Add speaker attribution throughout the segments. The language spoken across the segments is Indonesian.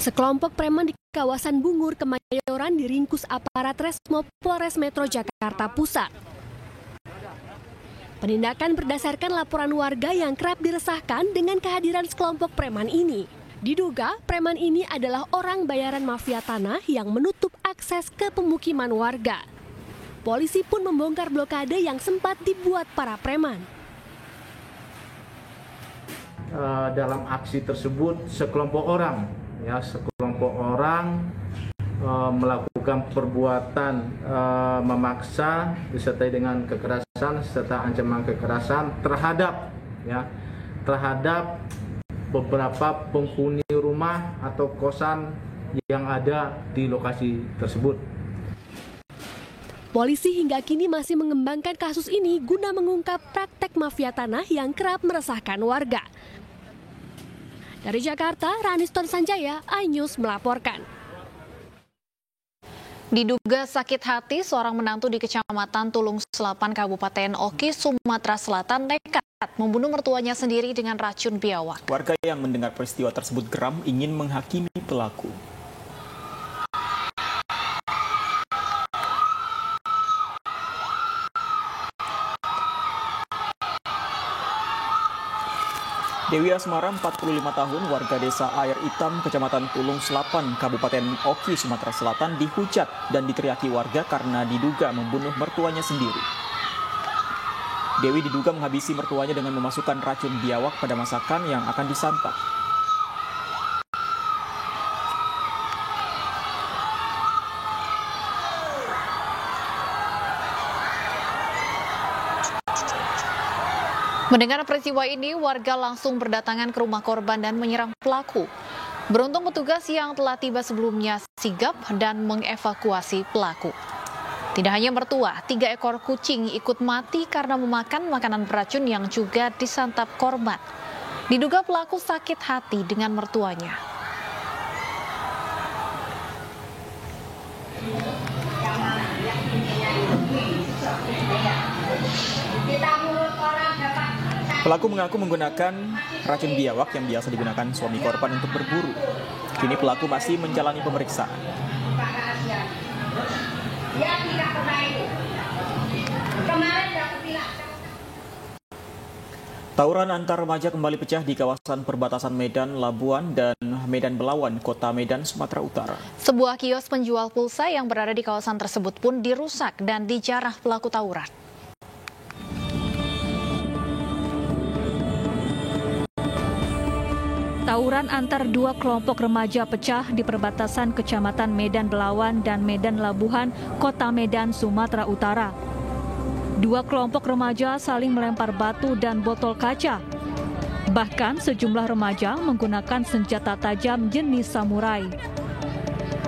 Speaker 1: Sekelompok preman di kawasan Bungur, Kemayoran diringkus aparat Resmo Polres Metro Jakarta Pusat. Penindakan berdasarkan laporan warga yang kerap diresahkan dengan kehadiran sekelompok preman ini. Diduga preman ini adalah orang bayaran mafia tanah yang menutup akses ke pemukiman warga. Polisi pun membongkar blokade yang sempat dibuat para preman.
Speaker 2: Dalam aksi tersebut sekelompok orang melakukan perbuatan memaksa disertai dengan kekerasan serta ancaman kekerasan terhadap beberapa penghuni rumah atau kosan yang ada di lokasi tersebut.
Speaker 1: Polisi hingga kini masih mengembangkan kasus ini guna mengungkap praktek mafia tanah yang kerap meresahkan warga. Dari Jakarta, Raniston Sanjaya, iNews melaporkan.
Speaker 3: Diduga sakit hati, seorang menantu di Kecamatan Tulung Selapan, Kabupaten Oki, Sumatera Selatan nekat membunuh mertuanya sendiri dengan racun biawak.
Speaker 4: Warga yang mendengar peristiwa tersebut geram ingin menghakimi pelaku. Dewi Asmara, 45 tahun, warga desa Air Hitam, Kecamatan Tulung Selapan, Kabupaten Oki, Sumatera Selatan, dihujat dan diteriaki warga karena diduga membunuh mertuanya sendiri. Dewi diduga menghabisi mertuanya dengan memasukkan racun biawak pada masakan yang akan disantap.
Speaker 3: Mendengar peristiwa ini, warga langsung berdatangan ke rumah korban dan menyerang pelaku. Beruntung petugas yang telah tiba sebelumnya sigap dan mengevakuasi pelaku. Tidak hanya mertua, 3 ekor kucing ikut mati karena memakan makanan beracun yang juga disantap korban. Diduga pelaku sakit hati dengan mertuanya.
Speaker 4: Pelaku mengaku menggunakan racun biawak yang biasa digunakan suami korban untuk berburu. Kini pelaku masih menjalani pemeriksaan. Tawuran antar remaja kembali pecah di kawasan perbatasan Medan Labuan dan Medan Belawan, Kota Medan, Sumatera Utara.
Speaker 3: Sebuah kios penjual pulsa yang berada di kawasan tersebut pun dirusak dan dijarah pelaku tawuran.
Speaker 5: Tawuran antar 2 kelompok remaja pecah di perbatasan Kecamatan Medan Belawan dan Medan Labuhan, Kota Medan, Sumatera Utara. 2 kelompok remaja saling melempar batu dan botol kaca. Bahkan sejumlah remaja menggunakan senjata tajam jenis samurai.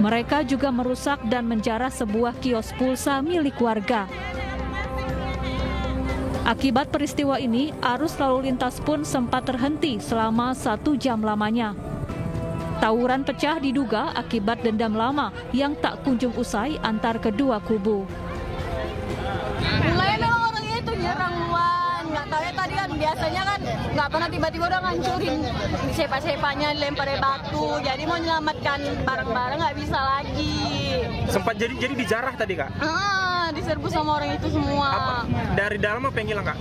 Speaker 5: Mereka juga merusak dan menjarah sebuah kios pulsa milik warga. Akibat peristiwa ini, arus lalu lintas pun sempat terhenti selama 1 jam lamanya. Tawuran pecah diduga akibat dendam lama yang tak kunjung usai antar kedua kubu.
Speaker 6: Mulai memang orang itu nyerang luan, nggak tahu ya tadi kan biasanya kan nggak pernah tiba-tiba udah ngancurin sepa-sepanya, lempar batu, jadi mau menyelamatkan barang-barang nggak bisa lagi.
Speaker 7: Sempat jadi dijarah tadi kak?
Speaker 6: Diserbu sama orang itu semua.
Speaker 7: Apa? Dari dalam apa yang hilang kak?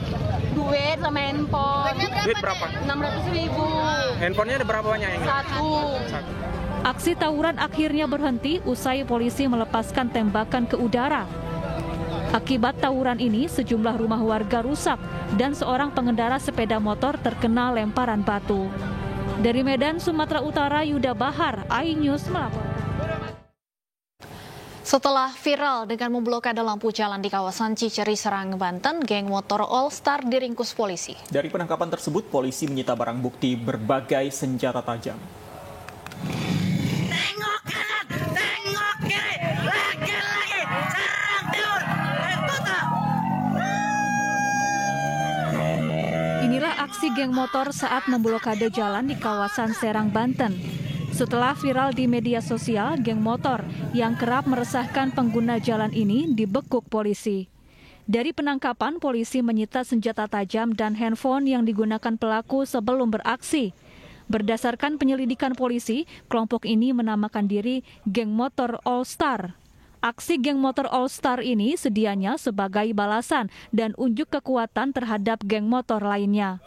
Speaker 6: Duit sama handphone.
Speaker 7: Duit berapa?
Speaker 6: 600.000.
Speaker 7: Handphonenya ada berapa banyak yang hilang?
Speaker 6: Satu.
Speaker 5: Aksi tawuran akhirnya berhenti usai polisi melepaskan tembakan ke udara. Akibat tawuran ini, sejumlah rumah warga rusak dan seorang pengendara sepeda motor terkena lemparan batu. Dari Medan, Sumatera Utara, Yuda Bahar, iNews melaporkan.
Speaker 3: Setelah viral dengan memblokade lampu jalan di kawasan Ciceri, Serang, Banten, geng motor All Star diringkus polisi.
Speaker 4: Dari penangkapan tersebut, polisi menyita barang bukti berbagai senjata tajam.
Speaker 8: Tengok kanan, tengok kiri, lagi, serang timur, tutup.
Speaker 5: Inilah aksi geng motor saat memblokade jalan di kawasan Serang, Banten. Setelah viral di media sosial, geng motor yang kerap meresahkan pengguna jalan ini dibekuk polisi. Dari penangkapan, polisi menyita senjata tajam dan handphone yang digunakan pelaku sebelum beraksi. Berdasarkan penyelidikan polisi, kelompok ini menamakan diri Geng Motor All Star. Aksi Geng Motor All Star ini sedianya sebagai balasan dan unjuk kekuatan terhadap geng motor lainnya.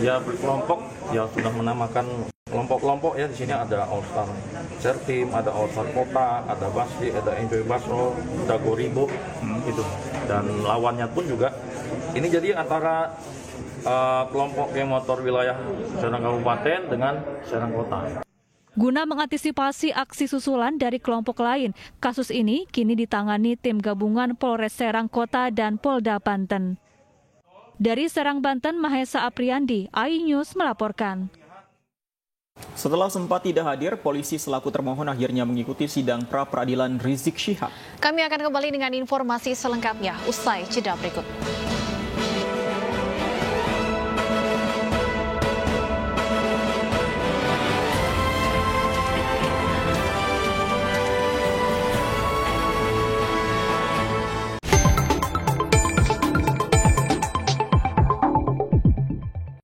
Speaker 9: Ya berkelompok, ya sudah menamakan kelompok-kelompok ya. Di sini ada All Star Sertim, ada All Star Kota, ada Basri, ada Enjoy Basro, ada Goribo gitu. Dan lawannya pun juga ini jadi antara kelompok geng motor wilayah Serang Kabupaten dengan Serang Kota.
Speaker 5: Guna mengantisipasi aksi susulan dari kelompok lain, kasus ini kini ditangani tim gabungan Polres Serang Kota dan Polda Banten. Dari Serang, Banten, Mahesa Apriandi, iNews melaporkan.
Speaker 4: Setelah sempat tidak hadir, polisi selaku termohon akhirnya mengikuti sidang pra-peradilan Rizik Syihab.
Speaker 3: Kami akan kembali dengan informasi selengkapnya usai jeda berikut.